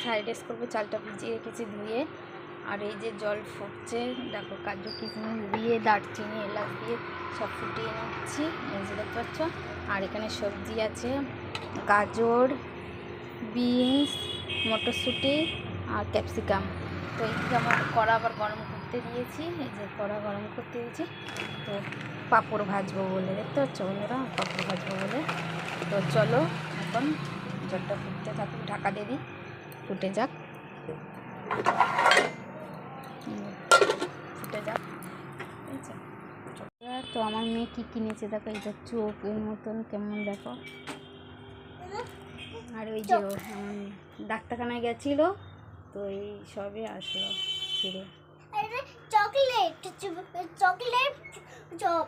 Fried rice করবো। চালটা ভিজিয়ে রেখেছি ধুয়ে। আর এই যে জল ফুটছে, দেখো কাজু কিশমিশ দিয়ে দারচিনি এলাচ দিয়ে সব ফুটিয়ে নিচ্ছি, এই যে দেখতে পাচ্ছ। আর এখানে সবজি আছে, গাজর, বিনস, মটরশুঁটি আর ক্যাপসিকাম। তো এইদিকে আমার কড়া আবার গরম করতে দিয়েছি, এই যে কড়া গরম করতে দিয়েছি। তো পাঁপড় ভাজবো বলে, দেখতে পাচ্ছ বন্ধুরা, পাঁপড় ভাজবো বলে। তো চলো এখন জলটা ফুটতে থাকুক, ঢাকা দিয়ে দিই, ফুটে যাক, ফুটে যাক। ঠিক আছে, তো আমার মেয়ে কী কিনেছে দেখো, এই যে চোখের মতন কেমন দেখো। আর ওই যে ডাক্তারখানায় গেছিল, তো এই সবে আসলো ফিরে। চকলেট চকলেট চক